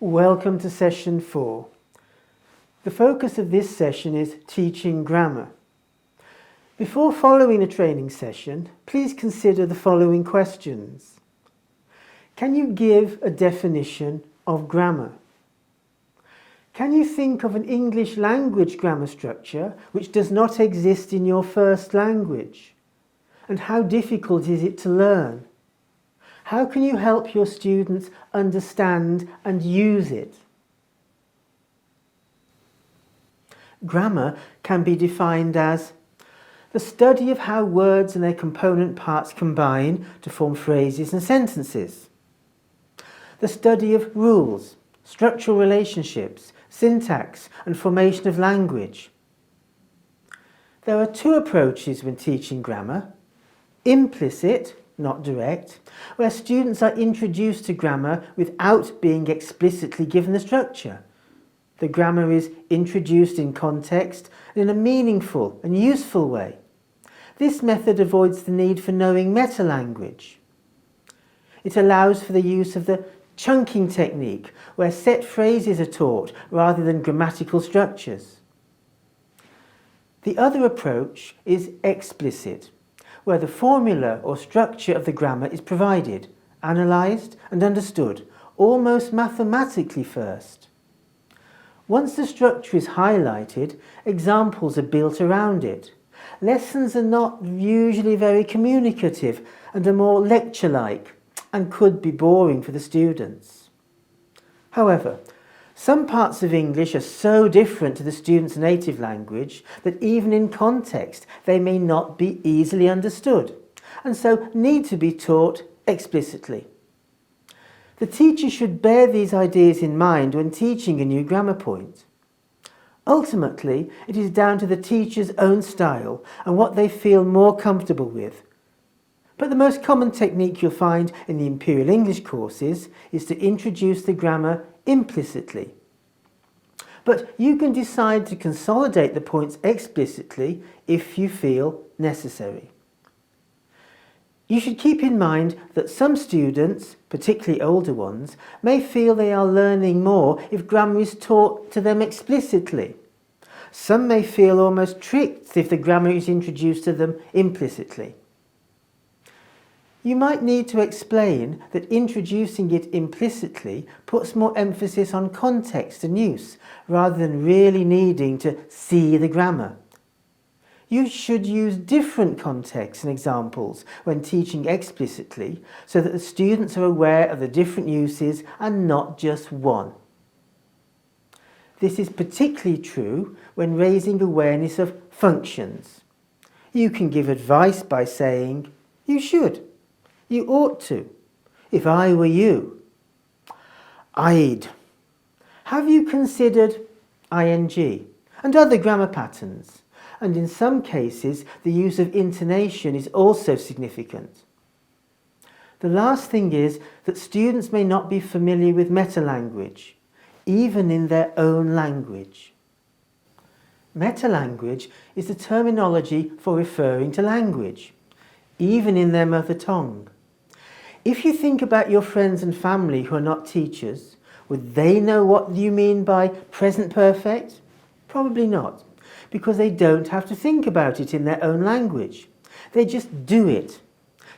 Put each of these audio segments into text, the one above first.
Welcome to session 4. The focus of this session is teaching grammar. Before following a training session, please consider the following questions. Can you give a definition of grammar? Can you think of an English language grammar structure which does not exist in your first language? And how difficult is it to learn? How can you help your students understand and use it? Grammar can be defined as the study of how words and their component parts combine to form phrases and sentences. The study of rules, structural relationships, syntax and formation of language. There are two approaches when teaching grammar. Implicit, not direct, where students are introduced to grammar without being explicitly given the structure. The grammar is introduced in context and in a meaningful and useful way. This method avoids the need for knowing meta-language. It allows for the use of the chunking technique, where set phrases are taught rather than grammatical structures. The other approach is explicit, where the formula or structure of the grammar is provided, analysed and understood, almost mathematically first. Once the structure is highlighted, examples are built around it. Lessons are not usually very communicative and are more lecture-like and could be boring for the students. However, some parts of English are so different to the student's native language that even in context they may not be easily understood and so need to be taught explicitly. The teacher should bear these ideas in mind when teaching a new grammar point. Ultimately, it is down to the teacher's own style and what they feel more comfortable with. But the most common technique you'll find in the Imperial English courses is to introduce the grammar implicitly. But you can decide to consolidate the points explicitly if you feel necessary. You should keep in mind that some students, particularly older ones, may feel they are learning more if grammar is taught to them explicitly. Some may feel almost tricked if the grammar is introduced to them implicitly. You might need to explain that introducing it implicitly puts more emphasis on context and use, rather than really needing to see the grammar. You should use different contexts and examples when teaching explicitly, so that the students are aware of the different uses and not just one. This is particularly true when raising awareness of functions. You can give advice by saying, "You should," "You ought to," "If I were you," "I'd." Have you considered ing and other grammar patterns? And in some cases, the use of intonation is also significant. The last thing is that students may not be familiar with meta-language, even in their own language. Meta-language is the terminology for referring to language, even in their mother tongue. If you think about your friends and family who are not teachers, would they know what you mean by present perfect? Probably not, because they don't have to think about it in their own language. They just do it.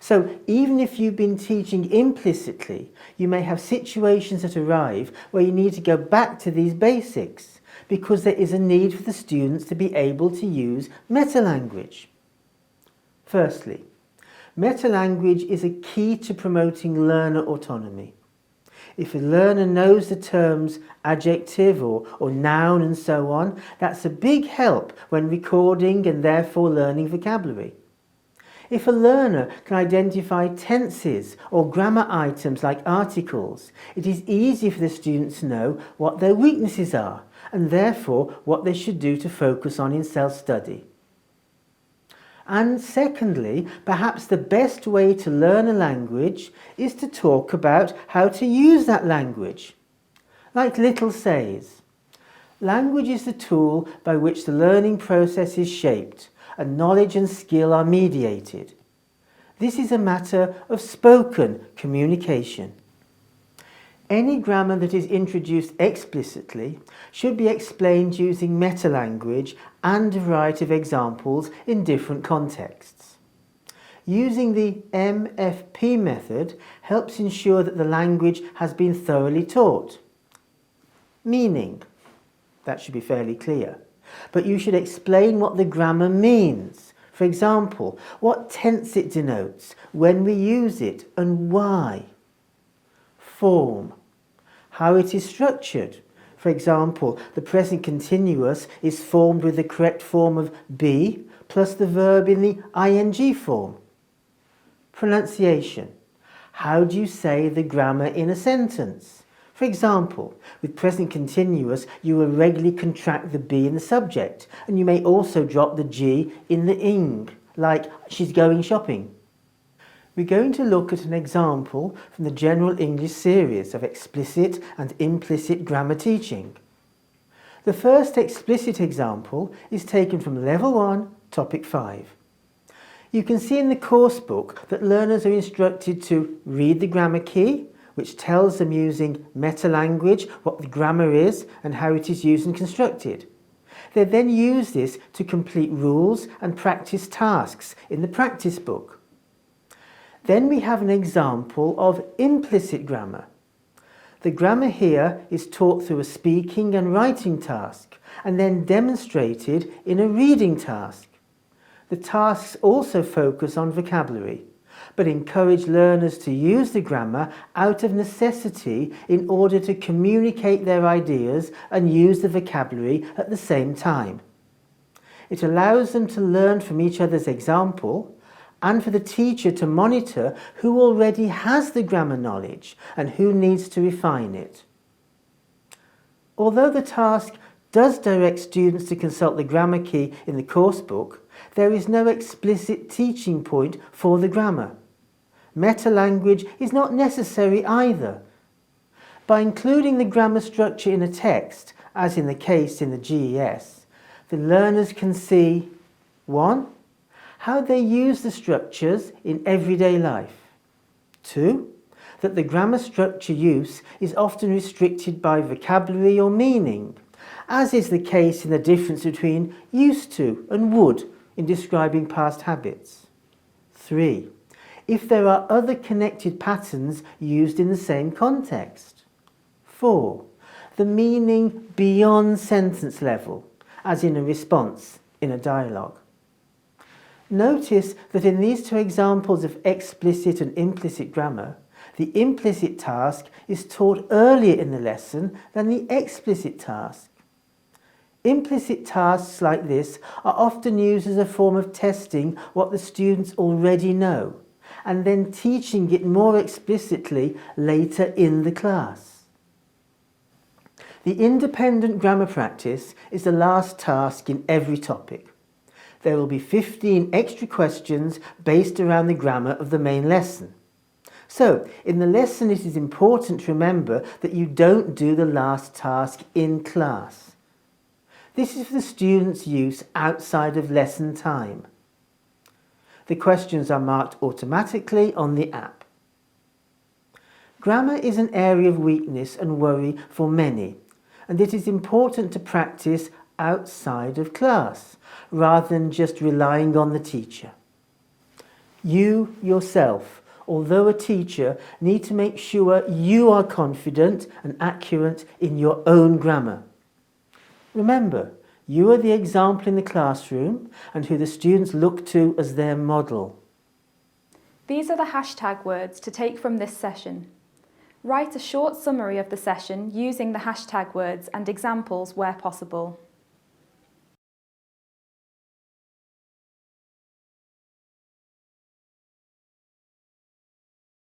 So even if you've been teaching implicitly, you may have situations that arrive where you need to go back to these basics, because there is a need for the students to be able to use meta-language. Firstly, meta-language is a key to promoting learner autonomy. If a learner knows the terms adjective or noun and so on, that's a big help when recording and therefore learning vocabulary. If a learner can identify tenses or grammar items like articles, it is easy for the students to know what their weaknesses are and therefore what they should do to focus on in self-study. And secondly, perhaps the best way to learn a language is to talk about how to use that language. Like Little says, language is the tool by which the learning process is shaped and knowledge and skill are mediated. This is a matter of spoken communication. Any grammar that is introduced explicitly should be explained using meta-language and a variety of examples in different contexts. Using the MFP method helps ensure that the language has been thoroughly taught. Meaning, that should be fairly clear. But you should explain what the grammar means. For example, what tense it denotes, when we use it, and why. Form, how it is structured. For example, the present continuous is formed with the correct form of be plus the verb in the ing form. Pronunciation, how do you say the grammar in a sentence? For example, with present continuous, you will regularly contract the be in the subject, and you may also drop the g in the ing, like she's going shopping. We're going to look at an example from the General English series of explicit and implicit grammar teaching. The first explicit example is taken from Level 1, Topic 5. You can see in the course book that learners are instructed to read the grammar key, which tells them using meta-language what the grammar is and how it is used and constructed. They then use this to complete rules and practice tasks in the practice book. Then we have an example of implicit grammar. The grammar here is taught through a speaking and writing task and then demonstrated in a reading task. The tasks also focus on vocabulary, but encourage learners to use the grammar out of necessity in order to communicate their ideas and use the vocabulary at the same time. It allows them to learn from each other's example and for the teacher to monitor who already has the grammar knowledge and who needs to refine it. Although the task does direct students to consult the grammar key in the course book, there is no explicit teaching point for the grammar. Meta-language is not necessary either. By including the grammar structure in a text, as in the case in the GES, the learners can see 1. How they use the structures in everyday life. 2. That the grammar structure use is often restricted by vocabulary or meaning, as is the case in the difference between used to and would in describing past habits. 3. If there are other connected patterns used in the same context. 4. The meaning beyond sentence level, as in a response in a dialogue. Notice that in these two examples of explicit and implicit grammar, the implicit task is taught earlier in the lesson than the explicit task. Implicit tasks like this are often used as a form of testing what the students already know, and then teaching it more explicitly later in the class. The independent grammar practice is the last task in every topic. There will be 15 extra questions based around the grammar of the main lesson. So, in the lesson it is important to remember that you don't do the last task in class. This is for the students' use outside of lesson time. The questions are marked automatically on the app. Grammar is an area of weakness and worry for many, and it is important to practice outside of class, rather than just relying on the teacher. You yourself, although a teacher, need to make sure you are confident and accurate in your own grammar. Remember, you are the example in the classroom and who the students look to as their model. These are the hashtag words to take from this session. Write a short summary of the session using the hashtag words and examples where possible.